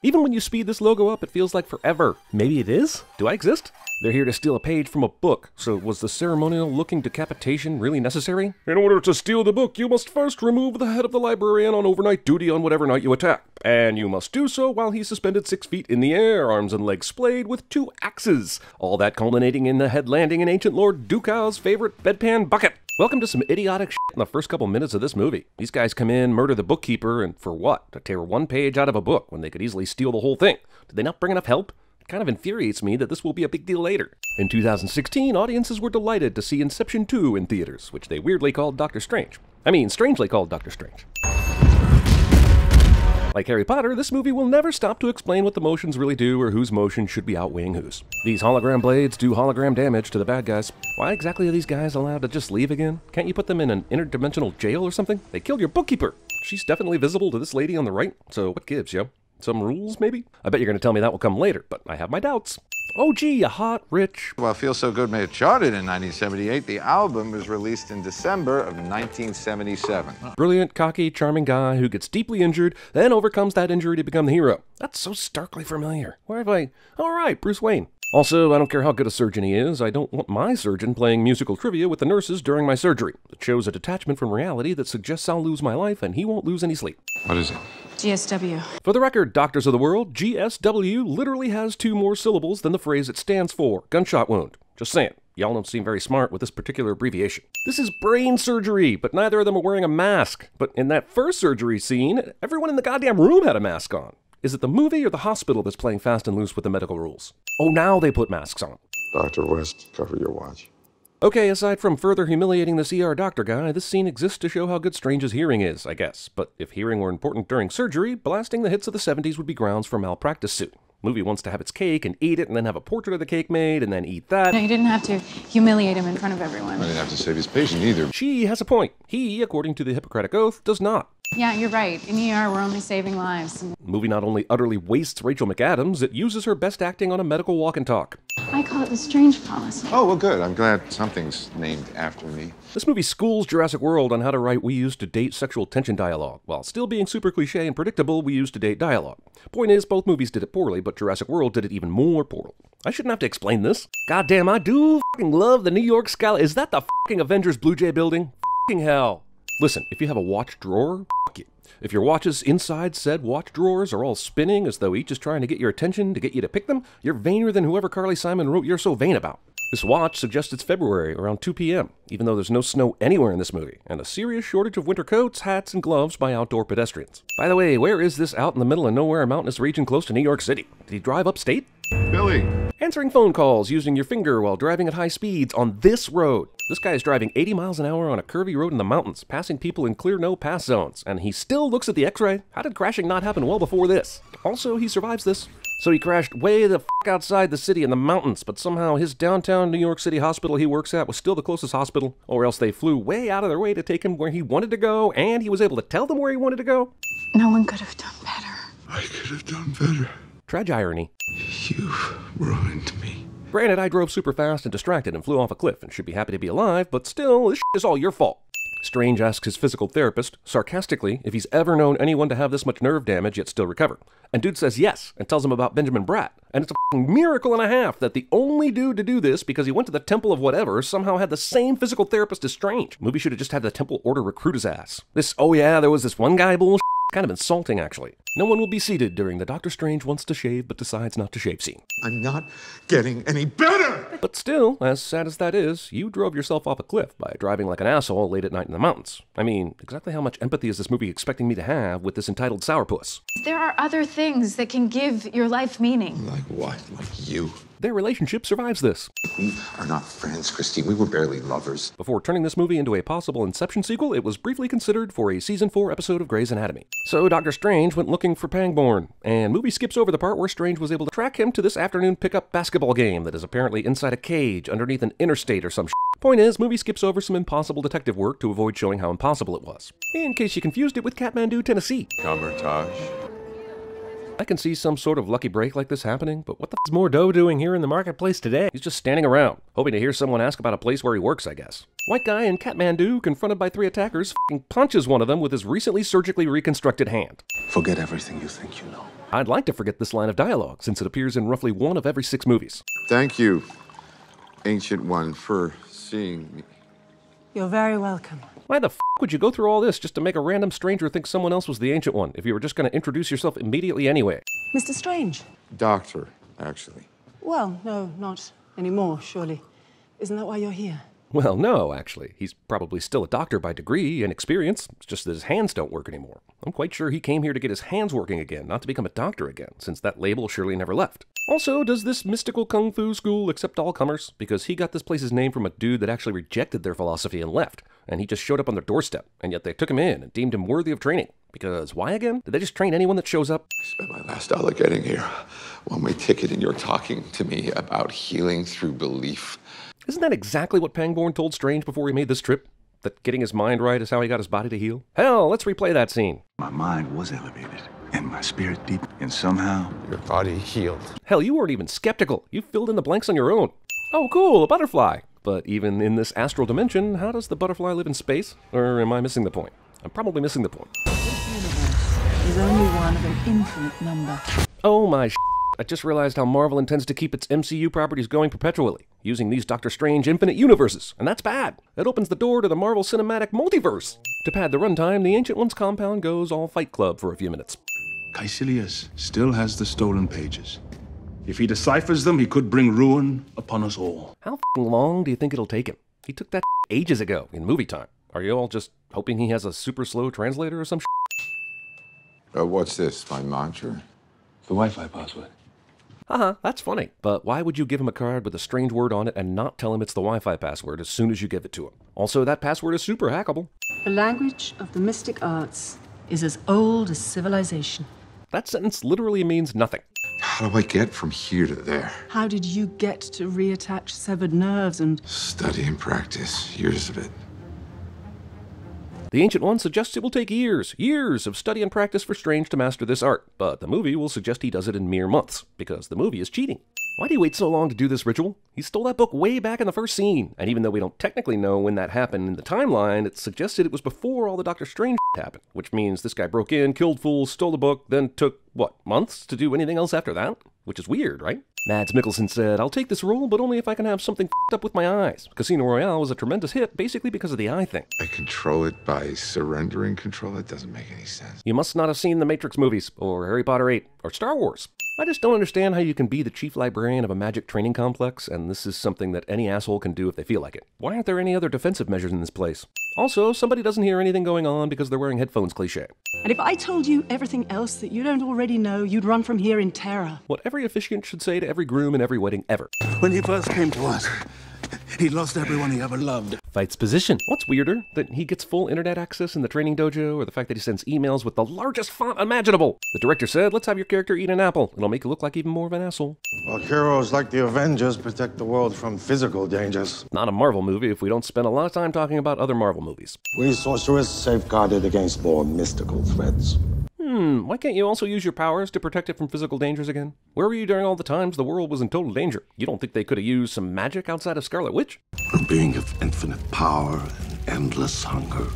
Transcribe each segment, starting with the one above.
Even when you speed this logo up, it feels like forever. Maybe it is? Do I exist? They're here to steal a page from a book, so was the ceremonial-looking decapitation really necessary? In order to steal the book, you must first remove the head of the librarian on overnight duty on whatever night you attack. And you must do so while he's suspended 6 feet in the air, arms and legs splayed with 2 axes. All that culminating in the head landing in ancient Lord Dukau's favorite bedpan bucket. Welcome to some idiotic shit in the first couple minutes of this movie. These guys come in, murder the bookkeeper, and for what? To tear 1 page out of a book when they could easily steal the whole thing. Did they not bring enough help? It kind of infuriates me that this will be a big deal later. In 2016, audiences were delighted to see Inception 2 in theaters, which they weirdly called Doctor Strange. I mean, strangely called Doctor Strange. Like Harry Potter, this movie will never stop to explain what the motions really do or whose motion should be outweighing whose. These hologram blades do hologram damage to the bad guys. Why exactly are these guys allowed to just leave again? Can't you put them in an interdimensional jail or something? They killed your bookkeeper! She's definitely visible to this lady on the right, so what gives, yo? Some rules, maybe? I bet you're gonna tell me that will come later, but I have my doubts. Oh gee, a hot, rich... While Feel So Good may have charted in 1978, the album was released in December of 1977. Brilliant, cocky, charming guy who gets deeply injured, then overcomes that injury to become the hero. That's so starkly familiar. Where have I... All right, Bruce Wayne. Also, I don't care how good a surgeon he is, I don't want my surgeon playing musical trivia with the nurses during my surgery. It shows a detachment from reality that suggests I'll lose my life and he won't lose any sleep. What is it? GSW. For the record, doctors of the world, GSW literally has 2 more syllables than the phrase it stands for, gunshot wound. Just saying, y'all don't seem very smart with this particular abbreviation. This is brain surgery, but neither of them are wearing a mask. But in that first surgery scene, everyone in the goddamn room had a mask on. Is it the movie or the hospital that's playing fast and loose with the medical rules? Oh, now they put masks on. Dr. West, cover your watch. Okay, aside from further humiliating this ER doctor guy, this scene exists to show how good Strange's hearing is, I guess. But if hearing were important during surgery, blasting the hits of the 70s would be grounds for malpractice suit. Movie wants to have its cake and eat it and then have a portrait of the cake made and then eat that. No, you didn't have to humiliate him in front of everyone. I didn't have to save his patient either. She has a point. He, according to the Hippocratic Oath, does not. Yeah, you're right. In ER, we're only saving lives. The movie not only utterly wastes Rachel McAdams, it uses her best acting on a medical walk and talk. I call it the Strange policy. Oh, well, good. I'm glad something's named after me. This movie schools Jurassic World on how to write we used to date sexual tension dialogue, while still being super cliche and predictable we used to date dialogue. Point is, both movies did it poorly, but Jurassic World did it even more poorly. I shouldn't have to explain this. Goddamn, I do fucking love the New York skyline. Is that the fucking Avengers Blue Jay building? Fucking hell. Listen, if you have a watch drawer, fuck you. If your watches inside said watch drawers are all spinning as though each is trying to get your attention to get you to pick them, you're vainer than whoever Carly Simon wrote You're So Vain About. This watch suggests it's February, around 2 p.m., even though there's no snow anywhere in this movie, and a serious shortage of winter coats, hats, and gloves by outdoor pedestrians. By the way, where is this out in the middle of nowhere mountainous region close to New York City? Did he drive upstate? Billy! Answering phone calls using your finger while driving at high speeds on this road. This guy is driving 80 miles an hour on a curvy road in the mountains, passing people in clear no-pass zones, and he still looks at the x-ray. How did crashing not happen well before this? Also, he survives this. So he crashed way the f*** outside the city in the mountains, but somehow his downtown New York City hospital he works at was still the closest hospital, or else they flew way out of their way to take him where he wanted to go, and he was able to tell them where he wanted to go. No one could have done better. I could have done better. Tragirony. You've ruined me. Granted, I drove super fast and distracted and flew off a cliff and should be happy to be alive, but still, this is all your fault. Strange asks his physical therapist, sarcastically, if he's ever known anyone to have this much nerve damage yet still recover. And dude says yes, and tells him about Benjamin Bratt. And it's a f***ing miracle and a half that the only dude to do this, because he went to the temple of whatever, somehow had the same physical therapist as Strange. Movie should have just had the temple order recruit his ass. This, oh yeah, there was this one guy bullshit. Kind of insulting, actually. No one will be seated during the Doctor Strange wants to shave but decides not to shave scene. I'm not getting any better! But still, as sad as that is, you drove yourself off a cliff by driving like an asshole late at night in the mountains. I mean, exactly how much empathy is this movie expecting me to have with this entitled sourpuss? There are other things that can give your life meaning. Like what? Like you? Their relationship survives this. We are not friends, Christine. We were barely lovers. Before turning this movie into a possible Inception sequel, it was briefly considered for a Season 4 episode of Grey's Anatomy. So Dr. Strange went looking for Pangborn, and movie skips over the part where Strange was able to track him to this afternoon pickup basketball game that is apparently inside a cage underneath an interstate or some shit. Point is, movie skips over some impossible detective work to avoid showing how impossible it was. In case you confused it with Kathmandu, Tennessee. Camertage. I can see some sort of lucky break like this happening, but what the f*** is Mordeaux doing here in the marketplace today? He's just standing around, hoping to hear someone ask about a place where he works, I guess. White guy in Kathmandu, confronted by 3 attackers, f***ing punches one of them with his recently surgically reconstructed hand. Forget everything you think you know. I'd like to forget this line of dialogue, since it appears in roughly 1 of every 6 movies. Thank you, Ancient One, for seeing me. You're very welcome. Why the f would you go through all this just to make a random stranger think someone else was the Ancient One, if you were just going to introduce yourself immediately anyway? Mr. Strange? Doctor, actually. Well, no, not anymore, surely. Isn't that why you're here? Well, no, actually. He's probably still a doctor by degree and experience. It's just that his hands don't work anymore. I'm quite sure he came here to get his hands working again, not to become a doctor again, since that label surely never left. Also, does this mystical kung fu school accept all comers? Because he got this place's name from a dude that actually rejected their philosophy and left, and he just showed up on their doorstep, and yet they took him in and deemed him worthy of training. Because why again? Did they just train anyone that shows up? I spent my last dollar getting here. One-way ticket, and you're talking to me about healing through belief. Isn't that exactly what Pangborn told Strange before he made this trip? That getting his mind right is how he got his body to heal? Hell, let's replay that scene. My mind was elevated, and my spirit deep, and somehow... Your body healed. Hell, you weren't even skeptical. You filled in the blanks on your own. Oh, cool, a butterfly. But even in this astral dimension, how does the butterfly live in space? Or am I missing the point? I'm probably missing the point. This universe is only one of an infinite number. Oh my sh**. I just realized how Marvel intends to keep its MCU properties going perpetually, using these Doctor Strange infinite universes, and that's bad. It opens the door to the Marvel Cinematic Multiverse. To pad the runtime, the Ancient One's compound goes all Fight Club for a few minutes. Caecilius still has the stolen pages. If he deciphers them, he could bring ruin upon us all. How f***ing long do you think it'll take him? He took that ages ago in movie time. Are you all just hoping he has a super slow translator or some What's this, my mantra? The Wi-Fi password. Haha, that's funny. But why would you give him a card with a strange word on it and not tell him it's the Wi-Fi password as soon as you give it to him? Also, that password is super hackable. The language of the mystic arts is as old as civilization. That sentence literally means nothing. How do I get from here to there? How did you get to reattach severed nerves and... Study and practice, years of it. The Ancient One suggests it will take years of study and practice for Strange to master this art, but the movie will suggest he does it in mere months, because the movie is cheating. Why do you wait so long to do this ritual? He stole that book way back in the first scene, and even though we don't technically know when that happened in the timeline, it's suggested it was before all the Doctor Strange happened, which means this guy broke in, killed fools, stole the book, then took, what, months to do anything else after that? Which is weird, right? Mads Mikkelsen said, "I'll take this role, but only if I can have something up with my eyes. Casino Royale was a tremendous hit, basically because of the eye thing." I control it by surrendering control? It doesn't make any sense. You must not have seen the Matrix movies, or Harry Potter 8, or Star Wars. I just don't understand how you can be the chief librarian of a magic training complex, and this is something that any asshole can do if they feel like it. Why aren't there any other defensive measures in this place? Also, somebody doesn't hear anything going on because they're wearing headphones cliché. And if I told you everything else that you don't already know, you'd run from here in terror. What every officiant should say to every groom in every wedding ever. When he first came to us, he lost everyone he ever loved. Fight's position. What's weirder, that he gets full internet access in the training dojo, or the fact that he sends emails with the largest font imaginable? The director said, "Let's have your character eat an apple. It'll make you look like even more of an asshole." Well, heroes like the Avengers protect the world from physical dangers. Not a Marvel movie if we don't spend a lot of time talking about other Marvel movies. We sorcerers safeguarded against more mystical threats. Why can't you also use your powers to protect it from physical dangers again? Where were you during all the times the world was in total danger? You don't think they could have used some magic outside of Scarlet Witch? A being of infinite power and endless hunger,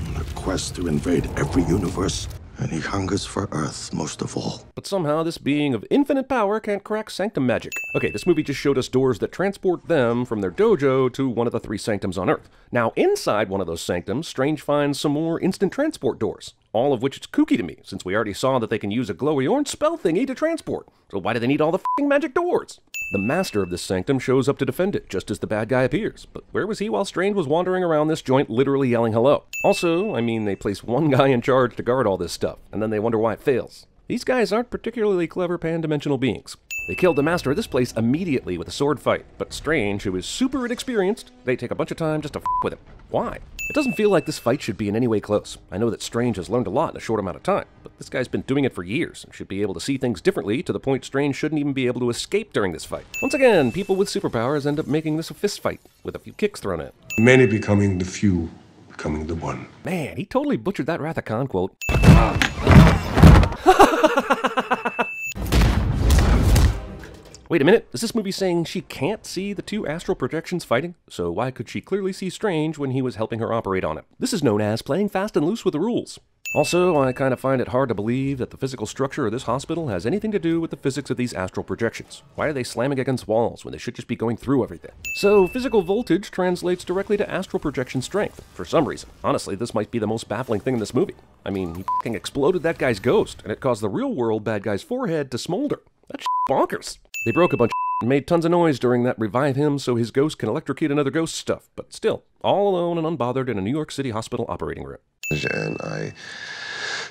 on a quest to invade every universe. And he hungers for Earth most of all. But somehow this being of infinite power can't crack sanctum magic. Okay, this movie just showed us doors that transport them from their dojo to one of the 3 sanctums on Earth. Now, inside one of those sanctums, Strange finds some more instant transport doors. All of which it's kooky to me, since we already saw that they can use a glowy orange spell thingy to transport. So why do they need all the f***ing magic doors? The master of this sanctum shows up to defend it, just as the bad guy appears. But where was he while Strange was wandering around this joint literally yelling hello? Also, I mean, they place one guy in charge to guard all this stuff, and then they wonder why it fails. These guys aren't particularly clever pan-dimensional beings. They killed the master of this place immediately with a sword fight, but Strange, who is super inexperienced, they take a bunch of time just to f*** with him. Why? It doesn't feel like this fight should be in any way close. I know that Strange has learned a lot in a short amount of time, but this guy's been doing it for years and should be able to see things differently to the point Strange shouldn't even be able to escape during this fight. Once again, people with superpowers end up making this a fist fight, with a few kicks thrown in. Many becoming the few, becoming the one. Man, he totally butchered that Wrath of Khan quote. Wait a minute, is this movie saying she can't see the 2 astral projections fighting? So why could she clearly see Strange when he was helping her operate on it? This is known as playing fast and loose with the rules. Also, I kind of find it hard to believe that the physical structure of this hospital has anything to do with the physics of these astral projections. Why are they slamming against walls when they should just be going through everything? So, physical voltage translates directly to astral projection strength, for some reason. Honestly, this might be the most baffling thing in this movie. I mean, he f***ing exploded that guy's ghost, and it caused the real-world bad guy's forehead to smolder. That's bonkers. They broke a bunch of and made tons of noise during that revive him so his ghost can electrocute another ghost stuff, but still, all alone and unbothered in a New York City hospital operating room. And I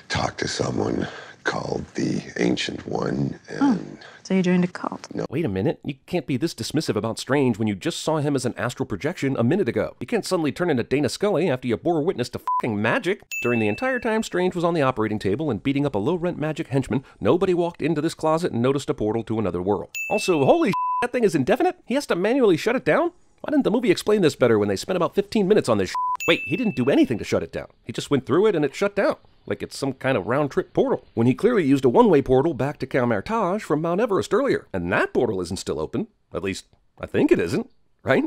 talked to someone called the Ancient One, and... So you joined a cult? No. Wait a minute, you can't be this dismissive about Strange when you just saw him as an astral projection a minute ago. You can't suddenly turn into Dana Scully after you bore witness to f***ing magic. During the entire time Strange was on the operating table and beating up a low-rent magic henchman, nobody walked into this closet and noticed a portal to another world. Also, holy that thing is indefinite? He has to manually shut it down? Why didn't the movie explain this better when they spent about 15 minutes on this Wait, he didn't do anything to shut it down. He just went through it and it shut down. Like it's some kind of round-trip portal, when he clearly used a one-way portal back to Calmertage from Mount Everest earlier. And that portal isn't still open. At least, I think it isn't. Right?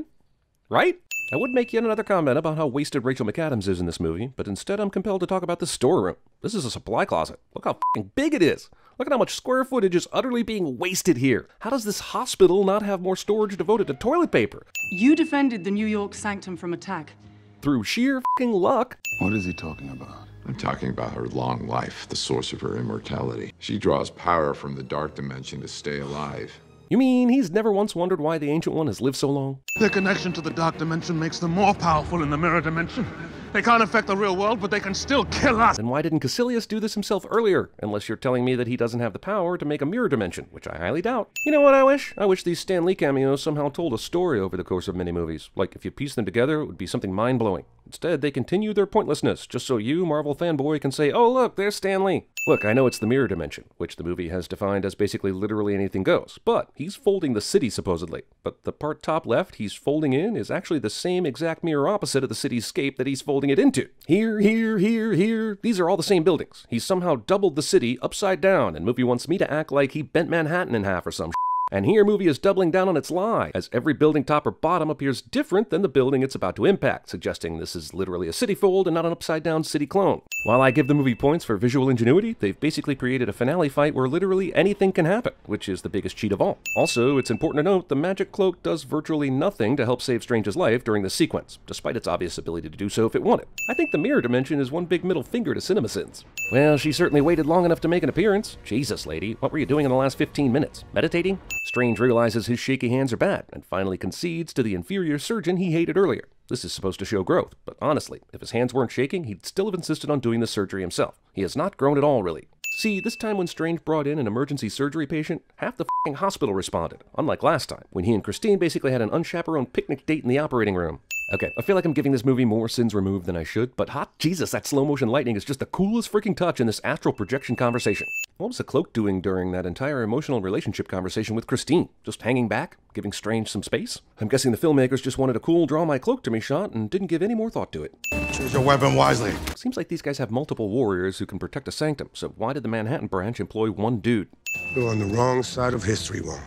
Right? I would make yet another comment about how wasted Rachel McAdams is in this movie, but instead I'm compelled to talk about the storeroom. This is a supply closet. Look how f***ing big it is. Look at how much square footage is utterly being wasted here. How does this hospital not have more storage devoted to toilet paper? You defended the New York sanctum from attack. Through sheer f***ing luck. What is he talking about? I'm talking about her long life, the source of her immortality. She draws power from the dark dimension to stay alive. You mean he's never once wondered why the Ancient One has lived so long? Their connection to the dark dimension makes them more powerful in the mirror dimension. They can't affect the real world, but they can still kill us. Then why didn't Caecilius do this himself earlier? Unless you're telling me that he doesn't have the power to make a mirror dimension, which I highly doubt. You know what I wish? I wish these Stan Lee cameos somehow told a story over the course of many movies. Like, if you piece them together, it would be something mind-blowing. Instead, they continue their pointlessness, just so you, Marvel fanboy, can say, oh look, there's Stan Lee. Look, I know it's the mirror dimension, which the movie has defined as basically literally anything goes, but he's folding the city, supposedly. But the part top left he's folding in is actually the same exact mirror opposite of the cityscape that he's folding it into. Here, here, here, here, these are all the same buildings. He's somehow doubled the city upside down, and movie wants me to act like he bent Manhattan in half or some shit. And here movie is doubling down on its lie, as every building top or bottom appears different than the building it's about to impact, suggesting this is literally a city fold and not an upside-down city clone. While I give the movie points for visual ingenuity, they've basically created a finale fight where literally anything can happen, which is the biggest cheat of all. Also, it's important to note the magic cloak does virtually nothing to help save Strange's life during the sequence, despite its obvious ability to do so if it wanted. I think the mirror dimension is one big middle finger to CinemaSins. Well, she certainly waited long enough to make an appearance. Jesus, lady, what were you doing in the last 15 minutes? Meditating? Strange realizes his shaky hands are bad, and finally concedes to the inferior surgeon he hated earlier. This is supposed to show growth, but honestly, if his hands weren't shaking, he'd still have insisted on doing the surgery himself. He has not grown at all, really. See, this time when Strange brought in an emergency surgery patient, half the f***ing hospital responded, unlike last time, when he and Christine basically had an unchaperoned picnic date in the operating room. Okay, I feel like I'm giving this movie more sins removed than I should, but hot Jesus, that slow motion lightning is just the coolest freaking touch in this astral projection conversation. What was the cloak doing during that entire emotional relationship conversation with Christine? Just hanging back? Giving Strange some space? I'm guessing the filmmakers just wanted a cool draw my cloak to me shot and didn't give any more thought to it. Choose your weapon wisely. Seems like these guys have multiple warriors who can protect a sanctum, so why did the Manhattan branch employ one dude? You're on the wrong side of history, Wong.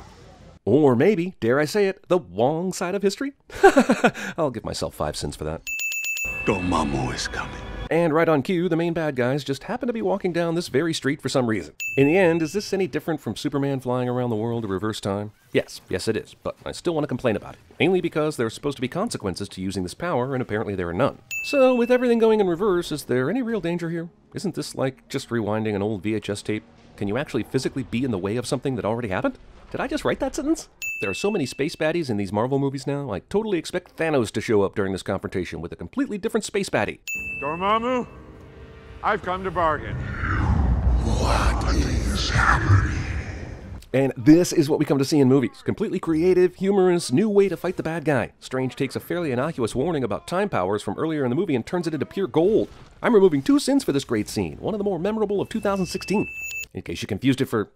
Or maybe, dare I say it, the Wong side of history? I'll give myself 5 cents for that. Dormammu is coming. And right on cue, the main bad guys just happen to be walking down this very street for some reason. In the end, is this any different from Superman flying around the world to reverse time? Yes it is, but I still want to complain about it. Mainly because there are supposed to be consequences to using this power, and apparently there are none. So, with everything going in reverse, is there any real danger here? Isn't this like just rewinding an old VHS tape? Can you actually physically be in the way of something that already happened? Did I just write that sentence? There are so many space baddies in these Marvel movies now, I totally expect Thanos to show up during this confrontation with a completely different space baddie. Dormammu, I've come to bargain. What is happening? And this is what we come to see in movies. Completely creative, humorous, new way to fight the bad guy. Strange takes a fairly innocuous warning about time powers from earlier in the movie and turns it into pure gold. I'm removing 2 sins for this great scene, one of the more memorable of 2016. In case you confused it for,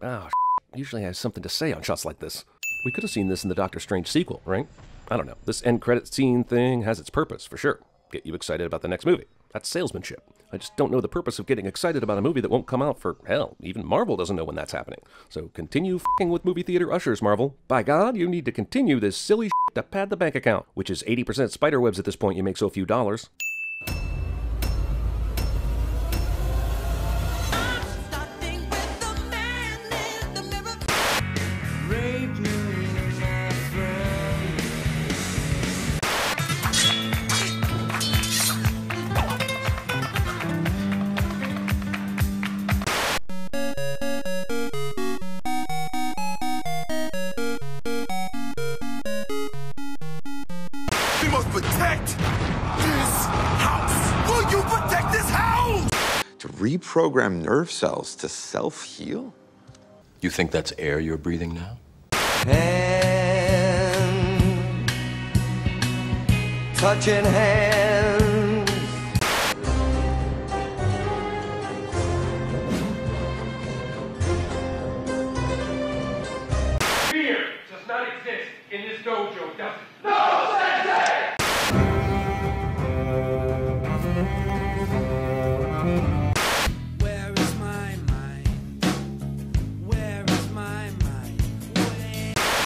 usually I have something to say on shots like this. We could have seen this in the Doctor Strange sequel, right? I don't know. This end credit scene thing has its purpose, for sure. Get you excited about the next movie. That's salesmanship. I just don't know the purpose of getting excited about a movie that won't come out for, hell, even Marvel doesn't know when that's happening. So continue f***ing with movie theater ushers, Marvel. By God, you need to continue this silly shit to pad the bank account, which is 80% spiderwebs at this point, you make so few dollars. this house? Will you protect this house? To reprogram nerve cells to self-heal? You think that's air you're breathing now? Hand, touching hands. Fear does not exist in this dojo, does it?